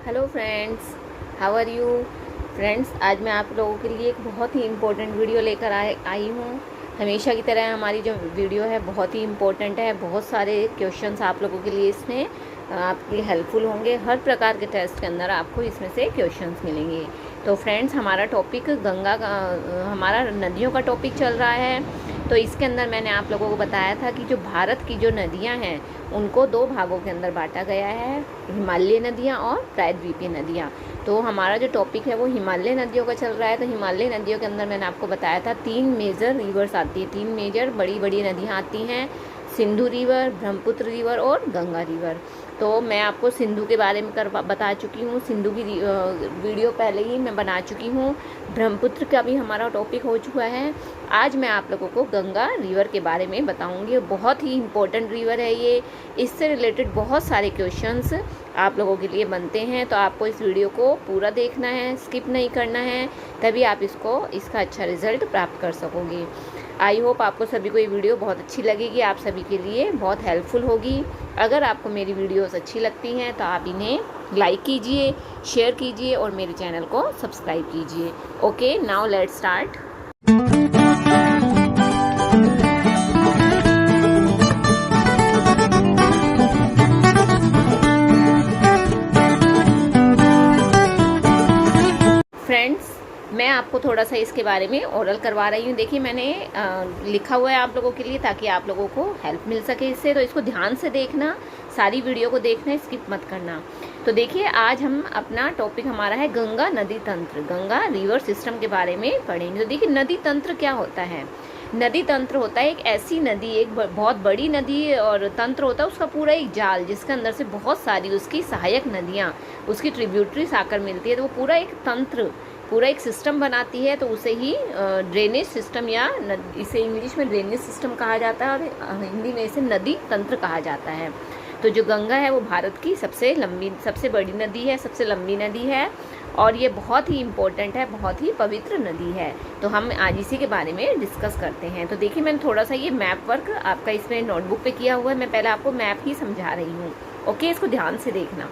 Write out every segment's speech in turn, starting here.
Hello friends, how are you friends. आज मैं आप लोगों के लिए एक बहुत ही इम्पोर्टेंट वीडियो लेकर आई हूँ। हमेशा की तरह हमारी जो वीडियो है बहुत ही इम्पोर्टेंट है। बहुत सारे क्वेश्चंस आप लोगों के लिए इसमें आपके लिए हेल्पफुल होंगे। हर प्रकार के टेस्ट के अंदर आपको इसमें से क्वेश्चंस मिलेंगे। तो फ्रेंड्स, हमारा टॉपिक गंगा का, हमारा नदियों का टॉपिक चल रहा है। तो इसके अंदर मैंने आप लोगों को बताया था कि जो भारत की जो नदियाँ हैं उनको दो भागों के अंदर बांटा गया है, हिमालय नदियाँ और प्रायद्वीपीय नदियाँ। तो हमारा जो टॉपिक है वो हिमालय नदियों का चल रहा है। तो हिमालय नदियों के अंदर मैंने आपको बताया था 3 मेजर रिवर्स आती है, 3 मेजर बड़ी बड़ी नदियाँ आती हैं, सिंधु रिवर, ब्रह्मपुत्र रिवर और गंगा रिवर। तो मैं आपको सिंधु के बारे में बता चुकी हूँ, सिंधु की वीडियो पहले ही मैं बना चुकी हूँ। ब्रह्मपुत्र का भी हमारा टॉपिक हो चुका है। आज मैं आप लोगों को गंगा रिवर के बारे में बताऊंगी। बहुत ही इम्पोर्टेंट रिवर है ये। इससे रिलेटेड बहुत सारे क्वेश्चंस आप लोगों के लिए बनते हैं। तो आपको इस वीडियो को पूरा देखना है, स्किप नहीं करना है, तभी आप इसका अच्छा रिजल्ट प्राप्त कर सकोगे। आई होप आपको सभी को ये वीडियो बहुत अच्छी लगेगी, आप सभी के लिए बहुत हेल्पफुल होगी। अगर आपको मेरी वीडियोस अच्छी लगती हैं तो आप इन्हें लाइक कीजिए, शेयर कीजिए और मेरे चैनल को सब्सक्राइब कीजिए। Okay, now let's start. Friends, मैं आपको थोड़ा सा इसके बारे में ओरल करवा रही हूँ। देखिए, मैंने लिखा हुआ है आप लोगों के लिए ताकि आप लोगों को हेल्प मिल सके इससे। तो इसको ध्यान से देखना, सारी वीडियो को देखना, स्किप मत करना। तो देखिए, आज हम अपना टॉपिक हमारा है गंगा नदी तंत्र, गंगा रिवर सिस्टम के बारे में पढ़ेंगे। तो देखिए, नदी तंत्र क्या होता है। नदी तंत्र होता है एक ऐसी नदी, एक बहुत बड़ी नदी और तंत्र होता है उसका पूरा एक जाल, जिसके अंदर से बहुत सारी उसकी सहायक नदियाँ, उसकी ट्रिब्यूटरीज आकर मिलती है। तो वो पूरा एक तंत्र, पूरा एक सिस्टम बनाती है। तो उसे ही ड्रेनेज सिस्टम या इसे इंग्लिश में ड्रेनेज सिस्टम कहा जाता है और हिंदी में इसे नदी तंत्र कहा जाता है। तो जो गंगा है वो भारत की सबसे बड़ी नदी है, सबसे लंबी नदी है और ये बहुत ही इम्पोर्टेंट है, बहुत ही पवित्र नदी है। तो हम आज इसी के बारे में डिस्कस करते हैं। तो देखिए, मैंने थोड़ा सा ये मैप वर्क आपका इसमें नोटबुक पे किया हुआ है। मैं पहले आपको मैप ही समझा रही हूँ। ओके, इसको ध्यान से देखना।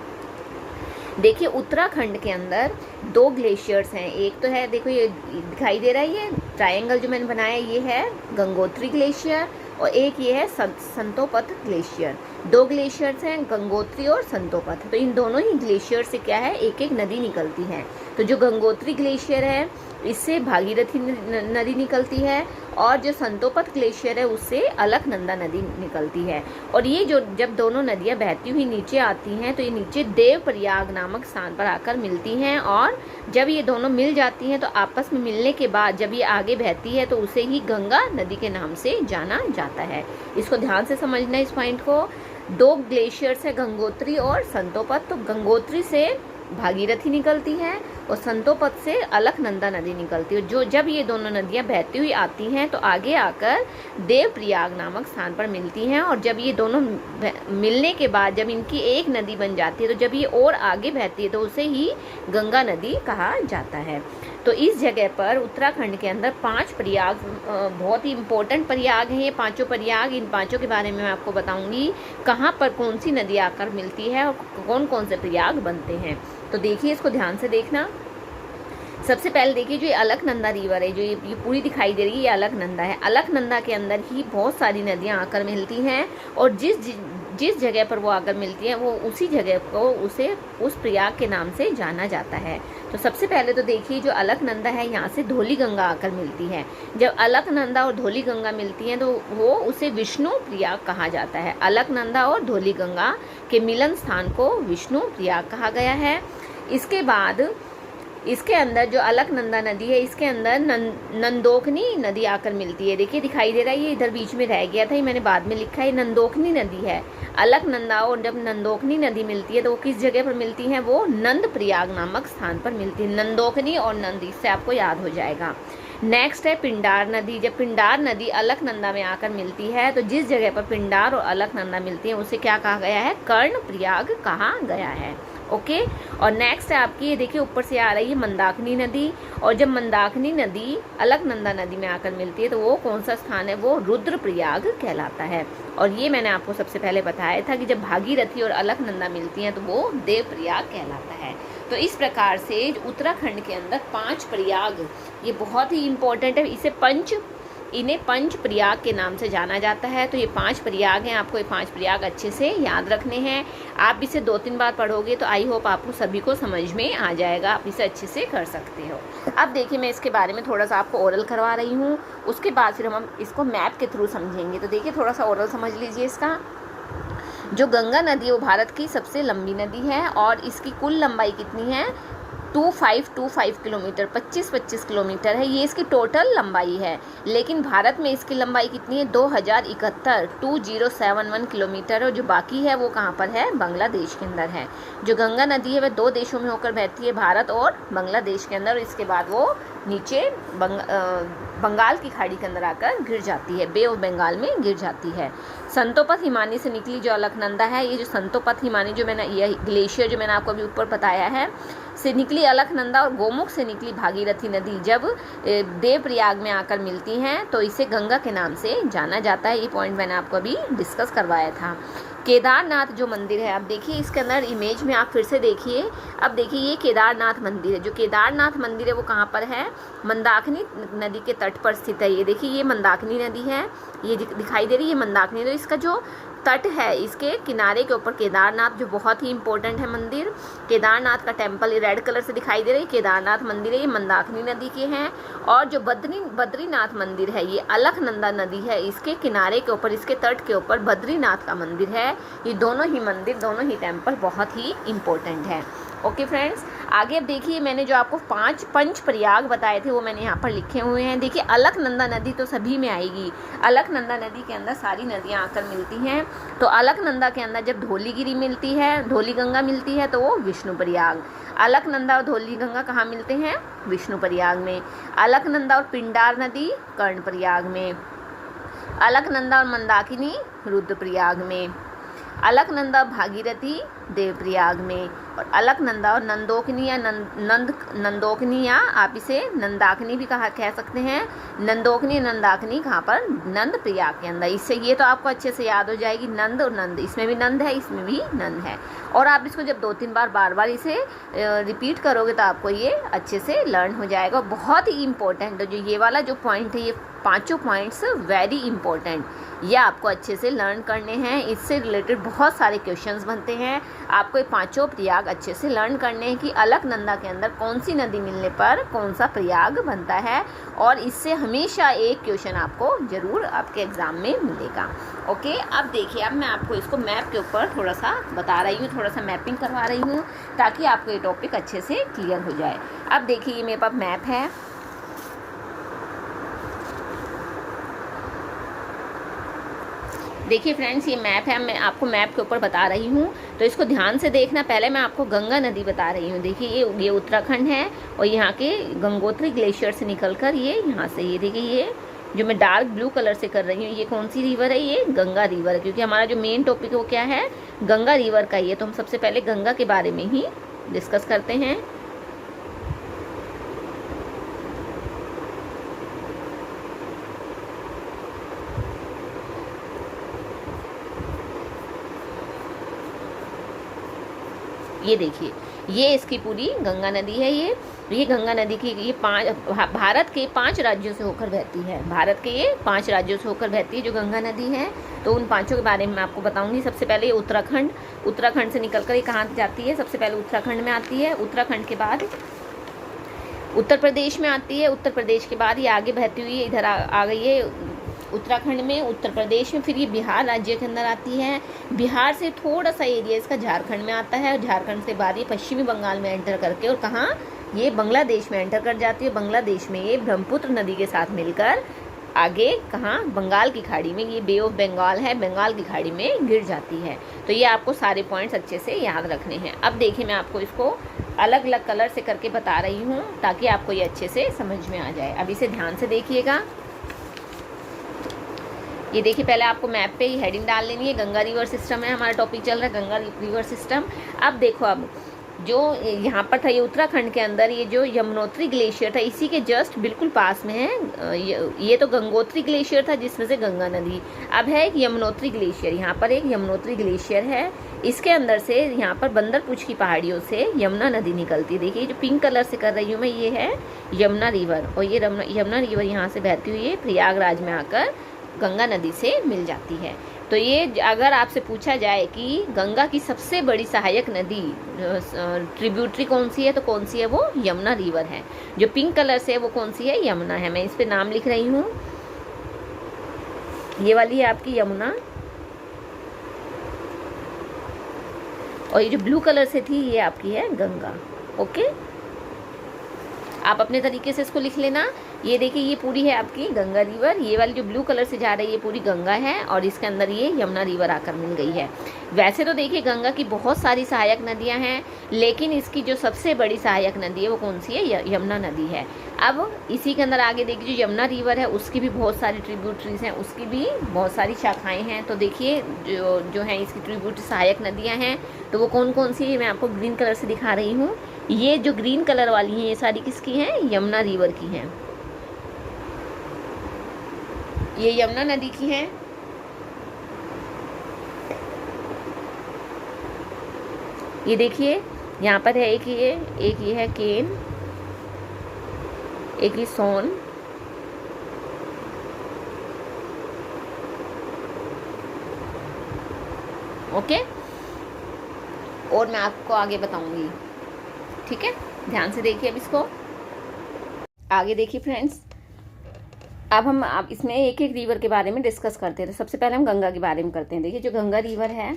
देखिए, उत्तराखंड के अंदर 2 ग्लेशियर्स हैं। एक तो है, देखो ये दिखाई दे रहा है, ये ट्रायंगल जो मैंने बनाया ये है गंगोत्री ग्लेशियर और एक ये है संतोपथ ग्लेशियर। 2 ग्लेशियर्स हैं, गंगोत्री और संतोपथ। तो इन दोनों ही ग्लेशियर से क्या है, एक एक नदी निकलती है। तो जो गंगोत्री ग्लेशियर है इससे भागीरथी नदी निकलती है और जो संतोपथ ग्लेशियर है उससे अलकनंदा नदी निकलती है। और ये जो जब दोनों नदियां बहती हुई नीचे आती हैं तो ये नीचे देवप्रयाग नामक स्थान पर आकर मिलती हैं और जब ये दोनों मिल जाती हैं तो आपस में मिलने के बाद जब ये आगे बहती है तो उसे ही गंगा नदी के नाम से जाना जाता है। इसको ध्यान से समझना इस पॉइंट को। 2 ग्लेशियर्स है, गंगोत्री और संतोपथ। तो गंगोत्री से भागीरथी निकलती है और संतोपथ से अलकनंदा नदी निकलती है। जो जब ये दोनों नदियां बहती हुई आती हैं तो आगे आकर देवप्रयाग नामक स्थान पर मिलती हैं और जब ये दोनों मिलने के बाद जब इनकी एक नदी बन जाती है तो जब ये और आगे बहती है तो उसे ही गंगा नदी कहा जाता है। तो इस जगह पर उत्तराखंड के अंदर 5 प्रयाग, बहुत ही इम्पोर्टेंट प्रयाग हैं ये पांचों प्रयाग। इन पांचों के बारे में मैं आपको बताऊंगी कहाँ पर कौन सी नदी आकर मिलती है और कौन कौन से प्रयाग बनते हैं। तो देखिए, इसको ध्यान से देखना। सबसे पहले देखिए, जो ये अलकनंदा रिवर है, जो ये पूरी दिखाई दे रही है, ये अलकनंदा है। अलकनंदा के अंदर ही बहुत सारी नदियां आकर मिलती हैं और जिस जगह पर वो आकर मिलती हैं वो उसी जगह को उस प्रयाग के नाम से जाना जाता है। तो सबसे पहले तो देखिए, जो अलकनंदा है यहाँ से धौली गंगा आकर मिलती है। जब अलकनंदा और धौली गंगा मिलती हैं तो वो उसे विष्णु प्रयाग कहा जाता है। अलकनंदा और धौली गंगा के मिलन स्थान को विष्णु प्रयाग कहा गया है। इसके बाद इसके अंदर जो अलकनंदा नदी है इसके अंदर नंदोखनी नदी आकर मिलती है। देखिए, दिखाई दे रहा है, ये इधर बीच में रह गया था, ये मैंने बाद में लिखा है, नंदोखनी नदी है। अलकनंदा और जब नंदोखनी नदी मिलती है तो वो किस जगह पर मिलती है, वो नंद प्रयाग नामक स्थान पर मिलती है। नंदोखनी और नंद, इससे आपको याद हो जाएगा। नेक्स्ट है पिंडार नदी। जब पिंडार नदी अलकनंदा में आकर मिलती है तो जिस जगह पर पिंडार और अलकनंदा मिलती है उसे क्या कहा गया है, कर्ण प्रयाग कहा गया है। ओके। और नेक्स्ट है आपकी, ये देखिए ऊपर से आ रही है मंदाकिनी नदी, और जब मंदाकिनी नदी अलकनंदा नदी में आकर मिलती है तो वो कौन सा स्थान है, वो रुद्रप्रयाग कहलाता है। और ये मैंने आपको सबसे पहले बताया था कि जब भागीरथी और अलकनंदा मिलती हैं तो वो देवप्रयाग कहलाता है। तो इस प्रकार से उत्तराखंड के अंदर 5 प्रयाग, ये बहुत ही इम्पोर्टेंट है, इन्हें पंच प्रयाग के नाम से जाना जाता है। तो ये 5 प्रयाग हैं, आपको ये 5 प्रयाग अच्छे से याद रखने हैं। आप इसे 2-3 बार पढ़ोगे तो आई होप आपको सभी को समझ में आ जाएगा, आप इसे अच्छे से कर सकते हो। अब देखिए मैं इसके बारे में थोड़ा सा आपको ओरल करवा रही हूँ, उसके बाद फिर हम इसको मैप के थ्रू समझेंगे। तो देखिए थोड़ा सा ओरल समझ लीजिए इसका। जो गंगा नदी है वो भारत की सबसे लंबी नदी है और इसकी कुल लंबाई कितनी है, 2525 किलोमीटर, 25 किलोमीटर है, ये इसकी टोटल लंबाई है। लेकिन भारत में इसकी लंबाई कितनी है, 2071 किलोमीटर, और जो बाकी है वो कहाँ पर है, बांग्लादेश के अंदर है। जो गंगा नदी है वह 2 देशों में होकर बहती है, भारत और बांग्लादेश के अंदर, और इसके बाद वो नीचे बंगाल की खाड़ी के अंदर आकर गिर जाती है, बे ऑफ बंगाल में गिर जाती है। संतोपथ हिमानी से निकली जो अलकनंदा है, ये जो संतोपथ हिमानी जो मैंने, ये ग्लेशियर जो मैंने आपको अभी ऊपर बताया है, से निकली अलकनंदा और गोमुख से निकली भागीरथी नदी जब देवप्रयाग में आकर मिलती हैं तो इसे गंगा के नाम से जाना जाता है। ये पॉइंट मैंने आपको अभी डिस्कस करवाया था। केदारनाथ जो मंदिर है, अब देखिए इसके अंदर इमेज में आप फिर से देखिए, अब देखिए ये केदारनाथ मंदिर है। जो केदारनाथ मंदिर है वो कहाँ पर है, मंदाकिनी नदी के तट पर स्थित है। ये देखिए ये मंदाकिनी नदी है, ये दिखाई दे रही है मंदाकिनी, तो इसका जो तट है इसके किनारे के ऊपर केदारनाथ, जो बहुत ही इंपॉर्टेंट है मंदिर। केदारनाथ का टेम्पल, ये रेड कलर से दिखाई दे रही है, केदारनाथ मंदिर है, ये मंदाकिनी नदी के हैं। और जो बद्रीनाथ मंदिर है ये अलकनंदा नदी है, इसके किनारे के ऊपर, इसके तट के ऊपर बद्रीनाथ का मंदिर है। ये दोनों ही मंदिर, दोनों ही टेम्पल बहुत ही इम्पोर्टेंट है। ओके फ्रेंड्स, आगे अब देखिए मैंने जो आपको 5 पंच प्रयाग बताए थे वो मैंने यहाँ पर लिखे हुए हैं। देखिए अलकनंदा नदी तो सभी में आएगी, अलकनंदा नदी के अंदर सारी नदियाँ आकर मिलती हैं। तो अलकनंदा के अंदर जब धौलीगिरी मिलती है, धौलीगंगा मिलती है तो वो विष्णुप्रयाग। अलकनंदा और धौलीगंगा कहाँ मिलते हैं, विष्णुप्रयाग में। अलकनंदा और पिंडार नदी कर्णप्रयाग में। अलकनंदा और मंदाकिनी रुद्रप्रयाग में। अलकनंदा भागीरथी देवप्रयाग में। और अलकनंदा और नंदोकनी या नंदोकनी या आप इसे नंदाकिनी भी कह सकते हैं, नंदोकनी नंदाकिनी कहाँ पर, नंद प्रयाग के अंदर। इससे ये तो आपको अच्छे से याद हो जाएगी, नंद और नंद, इसमें भी नंद है, इसमें भी नंद है। और आप इसको जब 2-3 बार इसे रिपीट करोगे तो आपको ये अच्छे से लर्न हो जाएगा। बहुत ही इंपॉर्टेंट जो ये वाला जो पॉइंट है, ये 5 पॉइंट्स वेरी इंपॉर्टेंट, ये आपको अच्छे से लर्न करने हैं। इससे रिलेटेड बहुत सारे क्वेश्चंस बनते हैं, आपको ये 5 प्रयाग अच्छे से लर्न करने हैं कि अलकनंदा के अंदर कौन सी नदी मिलने पर कौन सा प्रयाग बनता है। और इससे हमेशा एक क्वेश्चन आपको ज़रूर आपके एग्ज़ाम में मिलेगा। ओके, अब देखिए, अब मैं आपको इसको मैप के ऊपर थोड़ा सा बता रही हूँ, थोड़ा सा मैपिंग करवा रही हूँ ताकि आपको ये टॉपिक अच्छे से क्लियर हो जाए। अब देखिए ये मेरे पास मैप है, देखिए फ्रेंड्स ये मैप है, मैं आपको मैप के ऊपर बता रही हूँ तो इसको ध्यान से देखना। पहले मैं आपको गंगा नदी बता रही हूँ, देखिए ये उत्तराखंड है और यहाँ के गंगोत्री ग्लेशियर से निकलकर ये यहाँ से, ये देखिए ये जो मैं डार्क ब्लू कलर से कर रही हूँ, ये कौन सी रिवर है, ये गंगा रिवर है, क्योंकि हमारा जो मेन टॉपिक है वो क्या है, गंगा रिवर का ही है। तो हम सबसे पहले गंगा के बारे में ही डिस्कस करते हैं। ये देखिए ये इसकी पूरी गंगा नदी है। ये गंगा नदी की ये भारत के 5 राज्यों से होकर बहती है, भारत के ये 5 राज्यों से होकर बहती है जो गंगा नदी है। तो उन 5 के बारे में मैं आपको बताऊंगी। सबसे पहले ये उत्तराखंड से निकलकर ये कहाँ जाती है, सबसे पहले उत्तराखंड में आती है, उत्तराखंड के बाद उत्तर प्रदेश में आती है, उत्तर प्रदेश के बाद ये आगे बहती हुई इधर आ गई है उत्तराखंड में, उत्तर प्रदेश में, फिर ये बिहार राज्य के अंदर आती है। बिहार से थोड़ा सा एरिया इसका झारखंड में आता है और झारखंड से बाद ये पश्चिमी बंगाल में एंटर करके और कहाँ, ये बांग्लादेश में एंटर कर जाती है। बांग्लादेश में ये ब्रह्मपुत्र नदी के साथ मिलकर आगे कहाँ, बंगाल की खाड़ी में, ये बे ऑफ बंगाल है, बंगाल की खाड़ी में गिर जाती है। तो ये आपको सारे पॉइंट्स अच्छे से याद रखने हैं। अब देखिए मैं आपको इसको अलग अलग कलर से करके बता रही हूँ ताकि आपको ये अच्छे से समझ में आ जाए। अब इसे ध्यान से देखिएगा। ये देखिए पहले आपको मैप पे ही हेडिंग डाल लेनी है, गंगा रिवर सिस्टम है, हमारा टॉपिक चल रहा है गंगा रिवर सिस्टम। अब देखो, अब जो यहाँ पर था ये उत्तराखंड के अंदर, ये जो यमुनोत्री ग्लेशियर था इसी के जस्ट बिल्कुल पास में है। ये तो गंगोत्री ग्लेशियर था जिसमें से गंगा नदी, अब है एक यमुनोत्री ग्लेशियर। यहाँ पर एक यमुनोत्री ग्लेशियर है, इसके अंदर से यहाँ पर बंदरपुछ की पहाड़ियों से यमुना नदी निकलती है। देखिए जो पिंक कलर से कर रही हूँ मैं, ये है यमुना रिवर, और ये यमुना रिवर यहाँ से बहती हुई प्रयागराज में आकर गंगा नदी से मिल जाती है। तो ये अगर आपसे पूछा जाए कि गंगा की सबसे बड़ी सहायक नदी ट्रिब्यूटरी कौन सी है, तो कौन सी है, वो यमुना रिवर है। जो पिंक कलर से है वो कौन सी है, यमुना है। मैं इस पे नाम लिख रही हूँ, ये वाली है आपकी यमुना, और ये जो ब्लू कलर से थी ये आपकी है गंगा। ओके, आप अपने तरीके से इसको लिख लेना। ये देखिए ये पूरी है आपकी गंगा रिवर, ये वाली जो ब्लू कलर से जा रही है ये पूरी गंगा है, और इसके अंदर ये यमुना रिवर आकर मिल गई है। वैसे तो देखिए गंगा की बहुत सारी सहायक नदियां हैं, लेकिन इसकी जो सबसे बड़ी सहायक नदी है वो कौन सी है, यमुना नदी है। अब इसी के अंदर आगे देखिए जो यमुना रिवर है उसकी भी बहुत सारी ट्रिब्यूटरीज हैं, उसकी भी बहुत सारी शाखाएँ हैं। तो देखिए जो है इसकी ट्रिब्यूटरी सहायक नदियाँ हैं, तो वो कौन कौन सी है मैं आपको ग्रीन कलर से दिखा रही हूँ। ये जो ग्रीन कलर वाली हैं ये सारी किसकी हैं, यमुना रिवर की हैं, ये यमुना नदी की हैं। ये देखिए यहाँ पर है एक ये है केन, एक ये सोन, ओके, और मैं आपको आगे बताऊंगी, ठीक है। ध्यान से देखिए अब इसको आगे देखिए फ्रेंड्स। अब हम इसमें एक एक रिवर के बारे में डिस्कस करते हैं। तो सबसे पहले हम गंगा के बारे में करते हैं। देखिए जो गंगा रिवर है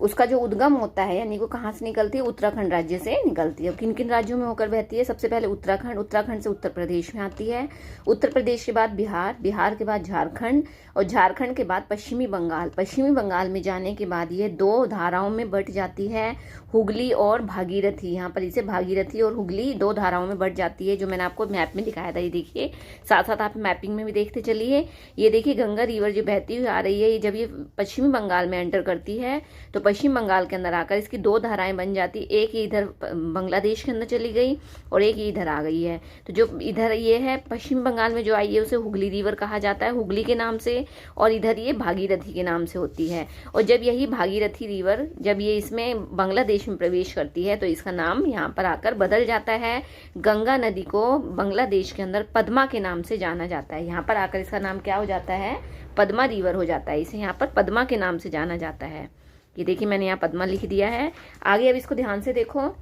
उसका जो उद्गम होता है, यानी वो कहाँ से निकलती है, उत्तराखंड राज्य से निकलती है। किन किन राज्यों में होकर बहती है, सबसे पहले उत्तराखंड, उत्तराखंड से उत्तर प्रदेश में आती है, उत्तर प्रदेश के बाद बिहार, बिहार के बाद झारखंड, और झारखंड के बाद पश्चिमी बंगाल, पश्चिमी बंगाल में जाने के बाद ये दो धाराओं में बट जाती है, हुगली और भागीरथी। यहाँ पर इसे भागीरथी और हुगली दो धाराओं में बट जाती है, जो मैंने आपको मैप में दिखाया था। ये देखिए, साथ साथ आप मैपिंग में भी देखते चलिए। ये देखिए गंगा रिवर जो बहती हुई आ रही है, जब ये पश्चिमी बंगाल में एंटर करती है तो पश्चिम बंगाल के अंदर आकर इसकी दो धाराएं बन जाती, एक इधर बांग्लादेश के अंदर चली गई और एक इधर आ गई है। तो जो इधर ये है पश्चिम बंगाल में जो आई है उसे हुगली रिवर कहा जाता है, हुगली के नाम से, और इधर ये भागीरथी के नाम से होती है। और जब यही भागीरथी रिवर जब ये इसमें बांग्लादेश में प्रवेश करती है तो इसका नाम यहाँ पर आकर बदल जाता है। गंगा नदी को बांग्लादेश के अंदर पद्मा के नाम से जाना जाता है। यहाँ पर आकर इसका नाम क्या हो जाता है, पद्मा रिवर हो जाता है। इसे यहाँ पर पद्मा के नाम से जाना जाता है। ये देखिए मैंने यहाँ पद्मा लिख दिया है। आगे अब इसको ध्यान से देखो।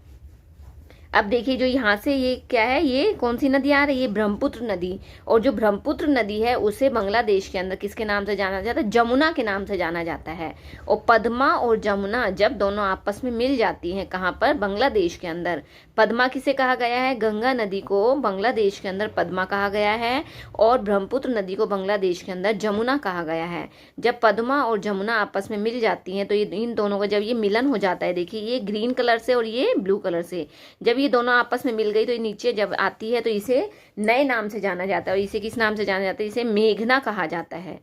अब देखिए जो यहाँ से ये क्या है, ये कौन सी नदी आ रही है, ब्रह्मपुत्र नदी। और जो ब्रह्मपुत्र नदी है उसे बांग्लादेश के अंदर किसके नाम से जाना जाता है, जमुना के नाम से जाना जाता है। और पद्मा और जमुना जब दोनों आपस में मिल जाती हैं, कहाँ पर, बांग्लादेश के अंदर, पद्मा किसे कहा गया है, गंगा नदी को बांग्लादेश के अंदर पद्मा कहा गया है, और ब्रह्मपुत्र नदी को बांग्लादेश के अंदर जमुना कहा गया है। जब पद्मा और जमुना आपस में मिल जाती हैं तो ये इन दोनों का जब ये मिलन हो जाता है, देखिए ये ग्रीन कलर से और ये ब्लू कलर से, जब ये दोनों आपस में मिल गई तो ये नीचे जब आती है तो इसे नए नाम से जाना जाता है। और इसे किस नाम से जाना जाता है, इसे मेघना कहा जाता है।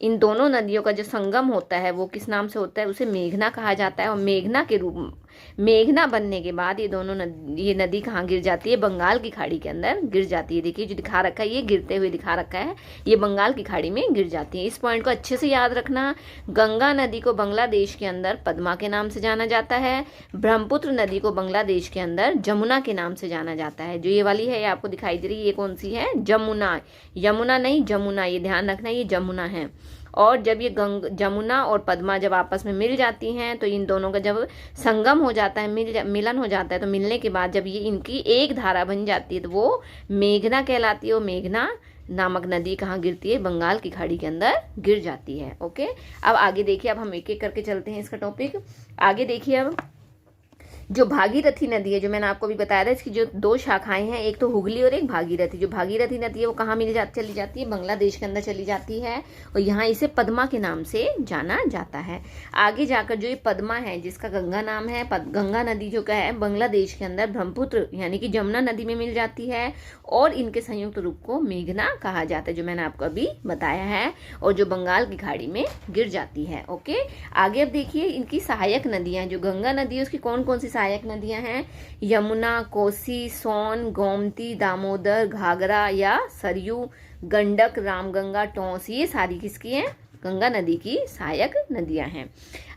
इन दोनों नदियों का जो संगम होता है वो किस नाम से होता है, उसे मेघना कहा जाता है। और मेघना के रूप मेघना बनने के बाद ये दोनों ये नदी कहाँ गिर जाती है, बंगाल की खाड़ी के अंदर गिर जाती है। देखिए जो दिखा रखा है, ये गिरते हुए दिखा रखा है, ये बंगाल की खाड़ी में गिर जाती है। इस पॉइंट को अच्छे से याद रखना। गंगा नदी को बांग्लादेश के अंदर पद्मा के नाम से जाना जाता है, ब्रह्मपुत्र नदी को बांग्लादेश के अंदर जमुना के नाम से जाना जाता है। जो ये वाली है ये आपको दिखाई दे रही है, ये कौन सी है, जमुना, यमुना नहीं जमुना, ये ध्यान रखना, ये जमुना है। और जब ये जमुना और पद्मा जब आपस में मिल जाती हैं तो इन दोनों का जब संगम हो जाता है, मिलन हो जाता है, तो मिलने के बाद जब ये इनकी एक धारा बन जाती है तो वो मेघना कहलाती है। और मेघना नामक नदी कहाँ गिरती है, बंगाल की खाड़ी के अंदर गिर जाती है। ओके, अब आगे देखिए, अब हम एक एक करके चलते हैं इसका टॉपिक। आगे देखिए, अब जो भागीरथी नदी है, जो मैंने आपको भी बताया था, इसकी जो दो शाखाएं हैं, एक तो हुगली और एक भागीरथी। जो भागीरथी नदी है वो कहाँ चली जाती है, बांग्लादेश के अंदर चली जाती है, और यहाँ इसे पद्मा के नाम से जाना जाता है। आगे जाकर जो ये पद्मा है, जिसका गंगा नाम है, गंगा नदी जो का है बांग्लादेश के अंदर ब्रह्मपुत्र यानी कि जमुना नदी में मिल जाती है, और इनके संयुक्त रूप को मेघना कहा जाता है, जो मैंने आपको अभी बताया है, और जो बंगाल की खाड़ी में गिर जाती है। ओके, आगे अब देखिए इनकी सहायक नदियां, जो गंगा नदी है उसकी कौन कौन सी सहायक नदियां हैं, यमुना, कोसी, सोन, गोमती, दामोदर, घाघरा या सरयू, गंडक, रामगंगा, टोंस, ये सारी किसकी हैं, गंगा नदी की सहायक नदियां हैं।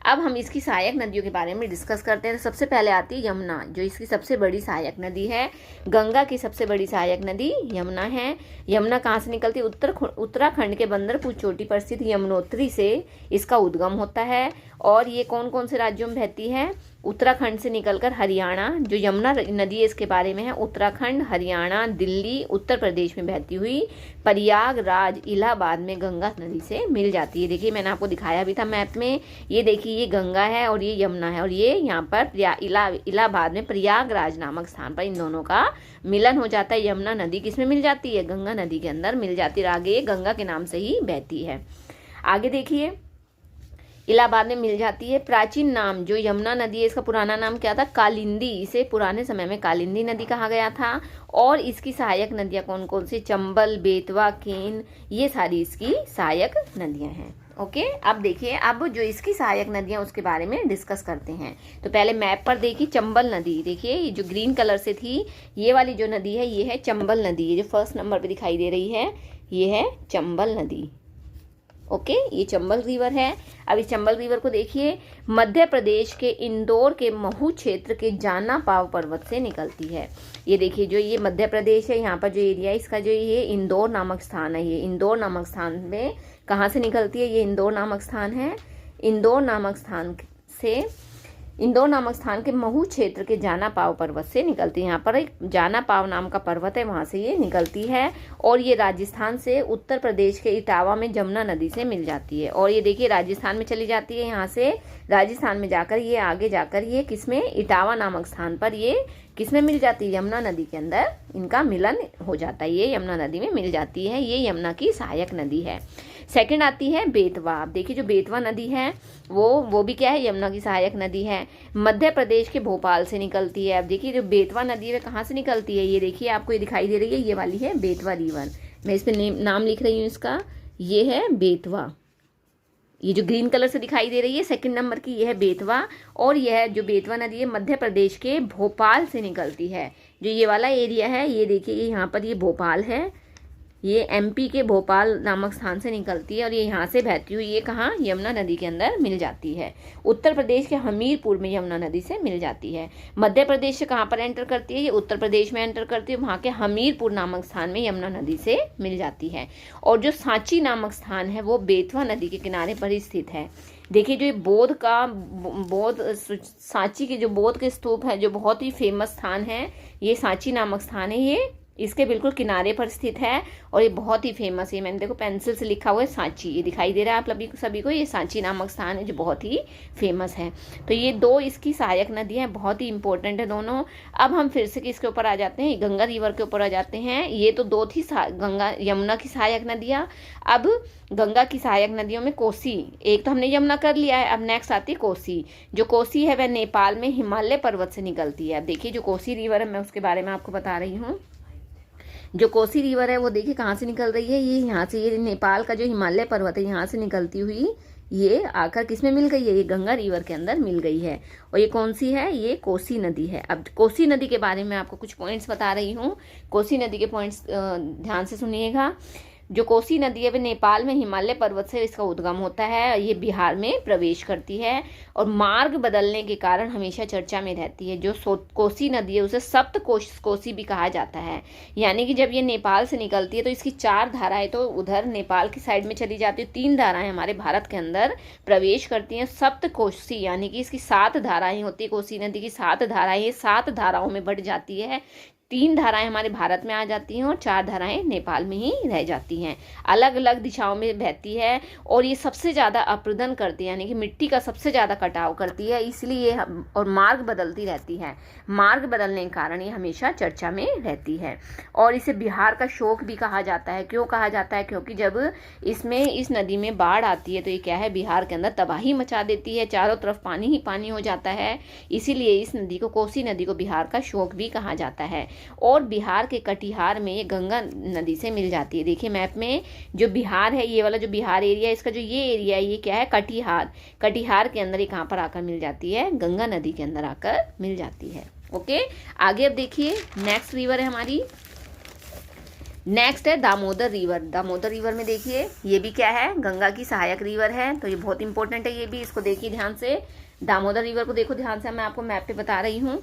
अब हम इसकी सहायक नदियों के बारे में डिस्कस करते हैं। तो सबसे पहले आती है यमुना, जो इसकी सबसे बड़ी सहायक नदी है। गंगा की सबसे बड़ी सहायक नदी यमुना है। यमुना कहाँ से निकलती है, उत्तराखंड के बंदरपुर चोटी पर स्थित यमुनोत्री से इसका उद्गम होता है, और ये कौन कौन से राज्यों में बहती है, उत्तराखंड से निकलकर हरियाणा, जो यमुना नदी है इसके बारे में है, उत्तराखंड, हरियाणा, दिल्ली, उत्तर प्रदेश में बहती हुई प्रयागराज, इलाहाबाद में गंगा नदी से मिल जाती है। देखिए मैंने आपको दिखाया भी था मैप में, ये देखिए ये गंगा है और ये यमुना है, और ये यहाँ पर इलाहाबाद में प्रयागराज नामक स्थान पर इन दोनों का मिलन हो जाता है। यमुना नदी किसमें मिल जाती है, गंगा नदी के अंदर मिल जाती है, आगे गंगा के नाम से ही बहती है। आगे देखिए इलाहाबाद में मिल जाती है। प्राचीन नाम जो यमुना नदी है, इसका पुराना नाम क्या था, कालिंदी, इसे पुराने समय में कालिंदी नदी कहा गया था। और इसकी सहायक नदियां कौन कौन सी, चंबल, बेतवा, केन, ये सारी इसकी सहायक नदियां हैं। ओके, अब देखिए अब जो इसकी सहायक नदियां उसके बारे में डिस्कस करते हैं। तो पहले मैप पर देखिए चंबल नदी, देखिए ये जो ग्रीन कलर से थी, ये वाली जो नदी है ये है चंबल नदी, ये जो फर्स्ट नंबर पे दिखाई दे रही है ये है चंबल नदी। ओके, ये चंबल रिवर है। अब इस चंबल रिवर को देखिए, मध्य प्रदेश के इंदौर के महू क्षेत्र के जाना पाव पर्वत से निकलती है। ये देखिए जो ये मध्य प्रदेश है, यहाँ पर जो एरिया है इसका, जो ये इंदौर नामक स्थान है, ये इंदौर नामक स्थान में कहाँ से निकलती है, ये इंदौर नामक स्थान है। इंदौर नामक स्थान के महू क्षेत्र के जाना पाव पर्वत से निकलती है। यहाँ पर एक जाना पाव नाम का पर्वत है, वहाँ से ये निकलती है, और ये राजस्थान से उत्तर प्रदेश के इटावा में जमुना नदी से मिल जाती है। और ये देखिए राजस्थान में चली जाती है, यहाँ से राजस्थान में जाकर ये आगे जाकर ये किसमें, इटावा नामक स्थान पर ये किसमें मिल जाती है, यमुना नदी के अंदर इनका मिलन हो जाता है, ये यमुना नदी में मिल जाती है। ये यमुना की सहायक नदी है। सेकंड आती है बेतवा। आप देखिए जो बेतवा नदी है वो भी क्या है, यमुना की सहायक नदी है, मध्य प्रदेश के भोपाल से निकलती है। अब देखिए जो बेतवा नदी है कहाँ से निकलती है, ये देखिए आपको ये दिखाई दे रही है, ये वाली है बेतवा रिवर। मैं इस पर नाम लिख रही हूँ इसका, ये है बेतवा, ये जो ग्रीन कलर से दिखाई दे रही है सेकंड नंबर की, ये है बेतवा। और यह जो बेतवा नदी है मध्य प्रदेश के भोपाल से निकलती है। जो ये वाला एरिया है ये देखिए, ये यहाँ पर ये भोपाल है, ये एमपी के भोपाल नामक स्थान से निकलती है, और ये यहाँ से बहती हुई ये कहाँ, यमुना नदी के अंदर मिल जाती है। उत्तर प्रदेश के हमीरपुर में यमुना नदी से मिल जाती है। मध्य प्रदेश से कहाँ पर एंटर करती है, ये उत्तर प्रदेश में एंटर करती है, वहाँ के हमीरपुर नामक स्थान में यमुना नदी से मिल जाती है। और जो सांची नामक स्थान है वो बेतवा नदी के किनारे पर ही स्थित है। देखिए जो बौद्ध सांची के जो बौद्ध के स्तूप है, जो बहुत ही फेमस स्थान है, ये सांची नामक स्थान है, ये इसके बिल्कुल किनारे पर स्थित है, और ये बहुत ही फेमस है। मैंने देखो पेंसिल से लिखा हुआ है सांची, ये दिखाई दे रहा है आप सभी को, ये सांची नामक स्थान है जो बहुत ही फेमस है। तो ये दो इसकी सहायक नदियाँ बहुत ही इंपॉर्टेंट है दोनों। अब हम फिर से किसके ऊपर आ जाते हैं, गंगा रिवर के ऊपर आ जाते हैं। ये तो दो थी गंगा यमुना की सहायक नदियाँ। अब गंगा की सहायक नदियों में कोसी, एक तो हमने यमुना कर लिया है, अब नेक्स्ट आती है कोसी। जो कोसी है वह नेपाल में हिमालय पर्वत से निकलती है। अब देखिए जो कोसी रिवर है मैं उसके बारे में आपको बता रही हूँ। जो कोसी रिवर है वो देखिए कहाँ से निकल रही है, ये यहाँ से, ये नेपाल का जो हिमालय पर्वत है यहाँ से निकलती हुई ये आकर किसमें मिल गई है, ये गंगा रिवर के अंदर मिल गई है। और ये कौन सी है, ये कोसी नदी है। अब कोसी नदी के बारे में आपको कुछ पॉइंट्स बता रही हूँ, कोसी नदी के पॉइंट्स ध्यान से सुनिएगा। जो कोसी नदी है वह नेपाल में हिमालय पर्वत से इसका उद्गम होता है, ये बिहार में प्रवेश करती है, और मार्ग बदलने के कारण हमेशा चर्चा में रहती है। जो कोसी नदी है उसे सप्त कोसी भी कहा जाता है, यानी कि जब ये नेपाल से निकलती है तो इसकी 4 धाराएं तो उधर नेपाल की साइड में चली जाती है, 3 धाराएं हमारे भारत के अंदर प्रवेश करती हैं। सप्त कोसी यानी कि इसकी 7 धाराएं होती है, कोसी नदी की 7 धाराएं, 7 धाराओं में बढ़ जाती है। 3 धाराएं हमारे भारत में आ जाती हैं और 4 धाराएं नेपाल में ही रह जाती हैं। अलग अलग दिशाओं में बहती है और ये सबसे ज़्यादा अपरदन करती है, यानी कि मिट्टी का सबसे ज़्यादा कटाव करती है, इसलिए और मार्ग बदलती रहती है। मार्ग बदलने के कारण ये हमेशा चर्चा में रहती है। और इसे बिहार का शोक भी कहा जाता है। क्यों कहा जाता है? क्योंकि जब इस नदी में बाढ़ आती है तो ये क्या है, बिहार के अंदर तबाही मचा देती है, चारों तरफ पानी ही पानी हो जाता है। इसीलिए इस नदी को, कोसी नदी को, बिहार का शोक भी कहा जाता है। और बिहार के कटिहार में ये गंगा नदी से मिल जाती है। देखिए मैप में जो बिहार है, ये वाला जो बिहार एरिया है, इसका जो ये एरिया है, ये क्या है, कटिहार। कटिहार के अंदर ये कहाँ पर आकर मिल जाती है, गंगा नदी के अंदर आकर मिल जाती है। ओके, आगे अब देखिए नेक्स्ट रिवर है हमारी, नेक्स्ट है दामोदर रिवर। दामोदर रिवर में देखिए ये भी क्या है, गंगा की सहायक रिवर है, तो ये बहुत इंपॉर्टेंट है। ये भी, इसको देखिए ध्यान से, दामोदर रिवर को देखो ध्यान से, मैं आपको मैप पे बता रही हूँ।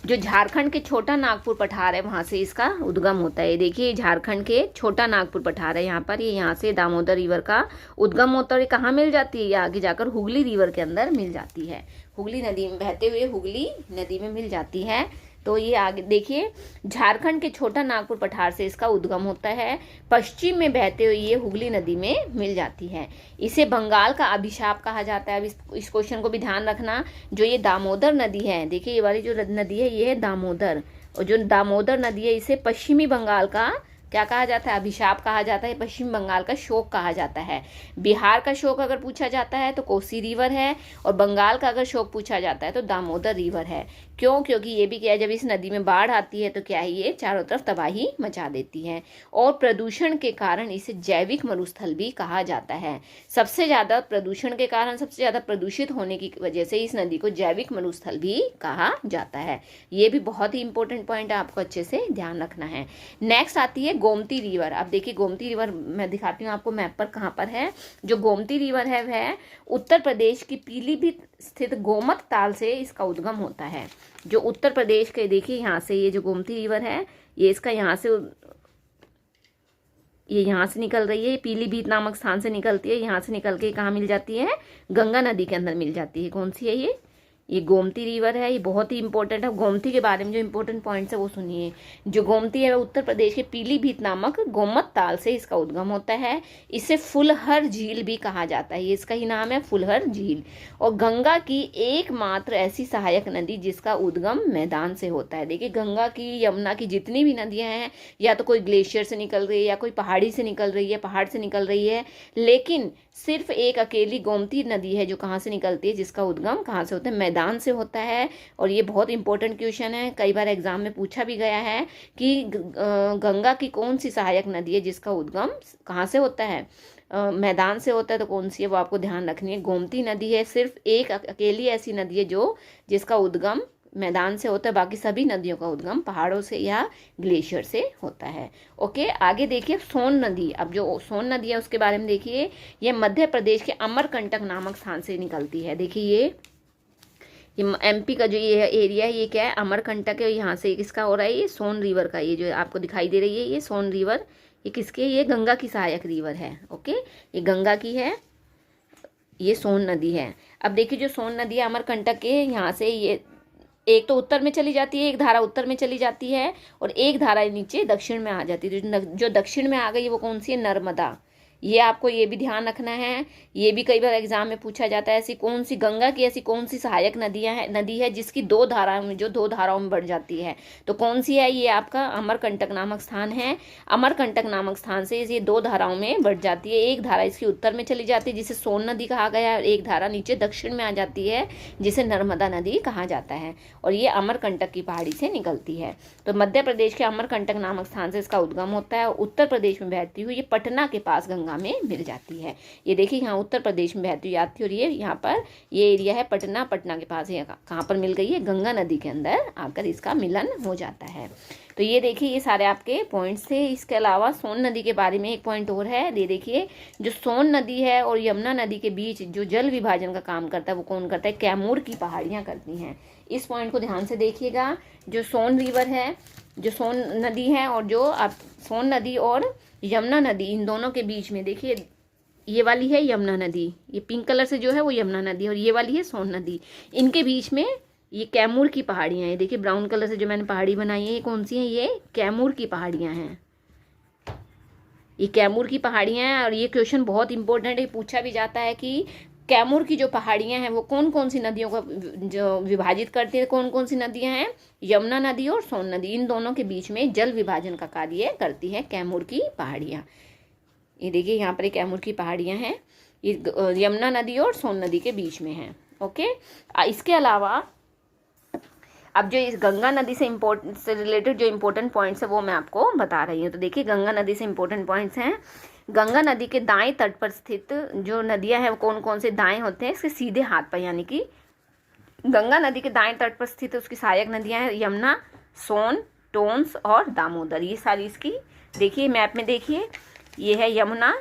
जो झारखंड के छोटा नागपुर पठार है, वहाँ से इसका उद्गम होता है। देखिए झारखंड के छोटा नागपुर पठार है यहाँ पर, ये यहाँ से दामोदर रिवर का उद्गम होता है। ये कहाँ मिल जाती है, ये आगे जाकर हुगली रिवर के अंदर मिल जाती है। हुगली नदी में बहते हुए हुगली नदी में मिल जाती है। तो ये आगे देखिए, झारखंड के छोटा नागपुर पठार से इसका उद्गम होता है, पश्चिम में बहते हुए ये हुगली नदी में मिल जाती है। इसे बंगाल का अभिशाप कहा जाता है। अब इस क्वेश्चन को भी ध्यान रखना। जो ये दामोदर नदी है, देखिए ये वाली जो नदी है, ये है दामोदर, और जो दामोदर नदी है, इसे पश्चिमी बंगाल का क्या कहा जाता है, अभिशाप कहा जाता है, पश्चिम बंगाल का शोक कहा जाता है। बिहार का शोक अगर पूछा जाता है तो कोसी रिवर है, और बंगाल का अगर शोक पूछा जाता है तो दामोदर रिवर है। क्यों? क्योंकि ये भी क्या है, जब इस नदी में बाढ़ आती है तो क्या है, ये चारों तरफ तबाही मचा देती है। और प्रदूषण के कारण इसे जैविक मरुस्थल भी कहा जाता है। सबसे ज़्यादा प्रदूषण के कारण, सबसे ज़्यादा प्रदूषित होने की वजह से इस नदी को जैविक मरुस्थल भी कहा जाता है। ये भी बहुत ही इंपॉर्टेंट पॉइंट है, आपको अच्छे से ध्यान रखना है। नेक्स्ट आती है गोमती रिवर। अब देखिए गोमती रिवर मैं दिखाती हूँ आपको मैप पर कहाँ पर है। जो गोमती रिवर है वह उत्तर प्रदेश की पीलीभीत स्थित गोमत ताल से इसका उद्गम होता है। जो उत्तर प्रदेश के, देखिए यहाँ से ये जो गोमती रिवर है, ये इसका यहाँ से, ये यहाँ से निकल रही है, पीलीभीत नामक स्थान से निकलती है। यहाँ से निकल के कहाँ मिल जाती है, गंगा नदी के अंदर मिल जाती है। कौन सी है ये गोमती रिवर है। ये बहुत ही इंपॉर्टेंट है। गोमती के बारे में जो इंपॉर्टेंट पॉइंट्स है वो सुनिए। जो गोमती है उत्तर प्रदेश के पीलीभीत नामक गोमत ताल से इसका उद्गम होता है। इसे फुलहर झील भी कहा जाता है, ये इसका ही नाम है, फुलहर झील। और गंगा की एकमात्र ऐसी सहायक नदी जिसका उद्गम मैदान से होता है। देखिए गंगा की, यमुना की जितनी भी नदियाँ हैं, या तो कोई ग्लेशियर से निकल रही है, या कोई पहाड़ी से निकल रही है, पहाड़ से निकल रही है, लेकिन सिर्फ एक अकेली गोमती नदी है जो कहाँ से निकलती है, जिसका उद्गम कहाँ से होता है, मैदान से होता है। और ये बहुत इंपॉर्टेंट क्वेश्चन है, कई बार एग्जाम में पूछा भी गया है कि गंगा की कौन सी सहायक नदी है जिसका उद्गम कहाँ से होता है, मैदान से होता है, तो कौन सी है वो आपको ध्यान रखनी है। गोमती नदी है, सिर्फ एक अकेली ऐसी नदी है जिसका उद्गम मैदान से होता है, बाकी सभी नदियों का उद्गम पहाड़ों से या ग्लेशियर से होता है। ओके, आगे देखिए सोन नदी। अब जो सोन नदी है उसके बारे में देखिए, ये मध्य प्रदेश के अमरकंटक नामक स्थान से निकलती है। देखिए ये एमपी का जो ये एरिया है, ये क्या है, अमरकंटक है। यहाँ से किसका हो रहा है, ये सोन रिवर का, ये जो आपको दिखाई दे रही है ये सोन रिवर, ये किसके, ये गंगा की सहायक रिवर है। ओके, ये गंगा की है, ये सोन नदी है। अब देखिए जो सोन नदी है अमरकंटक के, यहाँ से ये एक तो उत्तर में चली जाती है, एक धारा उत्तर में चली जाती है, और एक धारा नीचे दक्षिण में आ जाती है। जो दक्षिण में आ गई वो कौन सी है, नर्मदा। ये आपको ये भी ध्यान रखना है, ये भी कई बार एग्जाम में पूछा जाता है। ऐसी कौन सी गंगा की ऐसी कौन सी सहायक नदी है जिसकी दो धाराओं में बढ़ जाती है, तो कौन सी है, ये आपका अमरकंटक नामक स्थान है। अमरकंटक नामक स्थान से ये दो धाराओं में बढ़ जाती है। एक धारा इसकी उत्तर में चली जाती है जिसे सोन नदी कहा गया है, और एक धारा नीचे दक्षिण में आ जाती है जिसे नर्मदा नदी कहा जाता है, और ये अमरकंटक की पहाड़ी से निकलती है। तो मध्य प्रदेश के अमरकंटक नामक स्थान से इसका उद्गम होता है, और उत्तर प्रदेश में बहती हुई ये पटना के पास गंगा में मिल जाती है। ये देखिए यहाँ उत्तर प्रदेश में बहती हुई आती है, और ये यहाँ पर ये एरिया है पटना, पटना के पास है। कहाँ पर मिल गई है, गंगा नदी के अंदर आकर इसका मिलन हो जाता है। तो ये देखिए ये सारे आपके पॉइंट्स थे। इसके अलावा सोन नदी के बारे में एक पॉइंट और है, ये देखिए जो सोन नदी है और यमुना नदी के बीच जो जल विभाजन का काम करता है वो कौन करता है, कैमूर की पहाड़ियाँ करती हैं। इस पॉइंट को ध्यान से देखिएगा। जो सोन रिवर है, जो सोन नदी है, और जो आप सोन नदी और यमुना नदी, इन दोनों के बीच में देखिए ये वाली है यमुना नदी, ये पिंक कलर से जो है वो यमुना नदी, और ये वाली है सोन नदी। इनके बीच में ये कैमूर की पहाड़ियाँ हैं। देखिए ब्राउन कलर से जो मैंने पहाड़ी बनाई है, ये कौन सी हैं? ये कैमूर की पहाड़ियाँ हैं। ये कैमूर की पहाड़ियाँ हैं और ये क्वेश्चन बहुत इंपॉर्टेंट है, पूछा भी जाता है कि कैमूर की जो पहाड़ियाँ हैं वो कौन कौन सी नदियों को जो विभाजित करती है, कौन कौन सी नदियाँ हैं? यमुना नदी और सोन नदी, इन दोनों के बीच में जल विभाजन का कार्य करती है कैमूर की पहाड़ियाँ। ये देखिए यहाँ पर कैमूर की पहाड़ियाँ हैं, ये यमुना नदी और सोन नदी के बीच में हैं। ओके, इसके अलावा अब जो इस गंगा नदी से रिलेटेड जो इम्पोर्टेंट पॉइंट्स है वो मैं आपको बता रही हूँ। तो देखिए गंगा नदी से इम्पोर्टेंट पॉइंट्स हैं। गंगा नदी के दाएं तट पर स्थित जो नदियां हैं वो कौन कौन से दाएं होते हैं? इसके सीधे हाथ पर, यानी कि गंगा नदी के दाएं तट पर स्थित उसकी सहायक नदियां हैं यमुना, सोन, टोंस और दामोदर। ये सारी इसकी देखिए मैप में देखिए, ये है यमुना,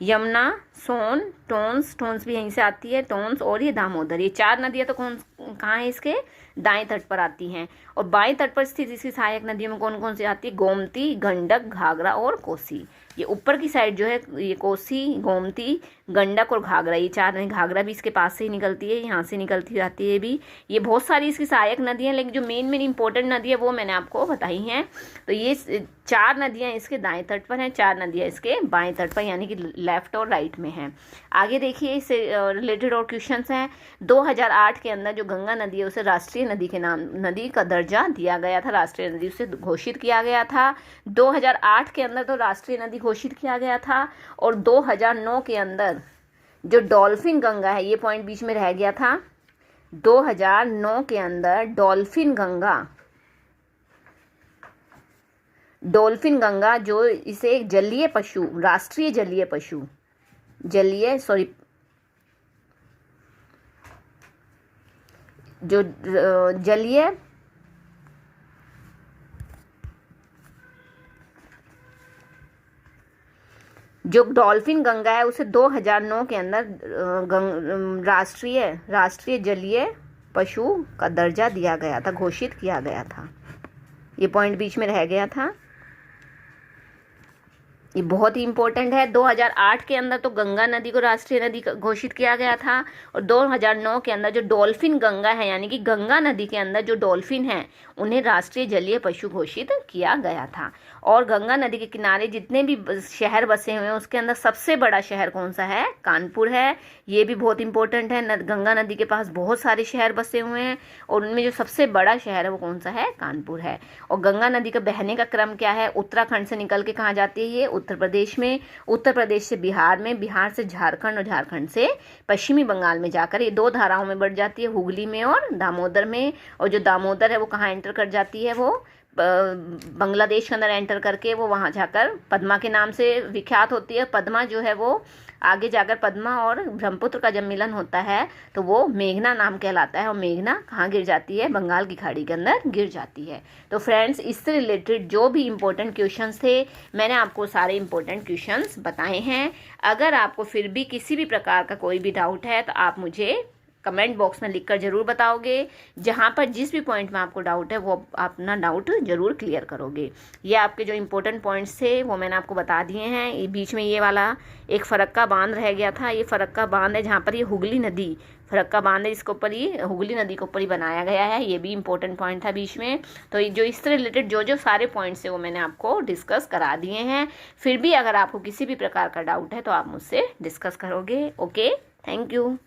यमुना, सोन, टोंस भी यहीं से आती है, टोंस और ये दामोदर। ये चार नदियां तो कहाँ है? इसके दाएं तट पर आती हैं। और बाएं तट पर स्थित इसकी सहायक नदियों में कौन कौन सी आती है? गोमती, गंडक, घाघरा और कोसी। ये ऊपर की साइड जो है ये कोसी, गोमती, गंडक और घाघरा, ये चार नदी। घाघरा भी इसके पास से ही निकलती है, यहाँ से निकलती जाती है भी। ये बहुत सारी इसकी सहायक नदियाँ, लेकिन जो मेन इंपॉर्टेंट नदी है वो मैंने आपको बताई हैं। तो ये चार नदियाँ इसके दाएं तट पर हैं, चार नदियाँ इसके बाएं तट पर, यानी कि लेफ्ट और राइट में हैं। आगे देखिए इससे रिलेटेड और क्वेश्चंस हैं। 2008 के अंदर जो गंगा नदी है उसे राष्ट्रीय नदी के नाम, नदी का दर्जा दिया गया था, राष्ट्रीय नदी उसे घोषित किया गया था। 2008 के अंदर तो राष्ट्रीय नदी घोषित किया गया था। और 2009 के अंदर जो डॉल्फिन गंगा है, ये पॉइंट बीच में रह गया था, 2009 के अंदर डॉल्फिन गंगा जो इसे एक जलीय पशु, राष्ट्रीय जलीय पशु, जो डॉल्फिन गंगा है उसे 2009 के अंदर राष्ट्रीय जलीय पशु का दर्जा दिया गया था, घोषित किया गया था। ये पॉइंट बीच में रह गया था, ये बहुत ही इंपॉर्टेंट है। 2008 के अंदर तो गंगा नदी को राष्ट्रीय नदी घोषित किया गया था, और 2009 के अंदर जो डॉल्फिन गंगा है, यानी कि गंगा नदी के अंदर जो डॉल्फिन है उन्हें राष्ट्रीय जलीय पशु घोषित किया गया था। और गंगा नदी के किनारे जितने भी शहर बसे हुए हैं उसके अंदर सबसे बड़ा शहर कौन सा है? कानपुर है। ये भी बहुत इंपॉर्टेंट है। गंगा नदी के पास बहुत सारे शहर बसे हुए हैं और उनमें जो सबसे बड़ा शहर है वो कौन सा है? कानपुर है। और गंगा नदी का बहने का क्रम क्या है? उत्तराखंड से निकल के कहाँ जाती है? ये उत्तर प्रदेश में, उत्तर प्रदेश से बिहार में, बिहार से झारखंड और झारखंड से पश्चिमी बंगाल में जाकर ये दो धाराओं में बढ़ जाती है, हुगली में और दामोदर में। और जो दामोदर है वो कहाँ एंटर कर जाती है? वो बांग्लादेश के अंदर एंटर करके वो वहाँ जाकर पद्मा के नाम से विख्यात होती है। पद्मा जो है वो आगे जाकर पद्मा और ब्रह्मपुत्र का जब मिलन होता है तो वो मेघना नाम कहलाता है। और मेघना कहाँ गिर जाती है? बंगाल की खाड़ी के अंदर गिर जाती है। तो फ्रेंड्स, इससे रिलेटेड जो भी इम्पोर्टेंट क्वेश्चंस थे मैंने आपको सारे इम्पोर्टेंट क्वेश्चंस बताए हैं। अगर आपको फिर भी किसी भी प्रकार का कोई भी डाउट है तो आप मुझे कमेंट बॉक्स में लिखकर ज़रूर बताओगे। जहाँ पर जिस भी पॉइंट में आपको डाउट है वो अपना डाउट ज़रूर क्लियर करोगे। ये आपके जो इम्पोर्टेंट पॉइंट्स थे वो मैंने आपको बता दिए हैं। बीच में ये वाला एक फरक्का बांध रह गया था, ये फरक्का बांध है जहाँ पर ये हुगली नदी, फरक्का बांध है, इसके ऊपर ही हुगली नदी के ऊपर ही बनाया गया है। ये भी इम्पोर्टेंट पॉइंट था बीच में। तो जो इससे रिलेटेड जो सारे पॉइंट्स है वो मैंने आपको डिस्कस करा दिए हैं। फिर भी अगर आपको किसी भी प्रकार का डाउट है तो आप मुझसे डिस्कस करोगे। Okay, thank you.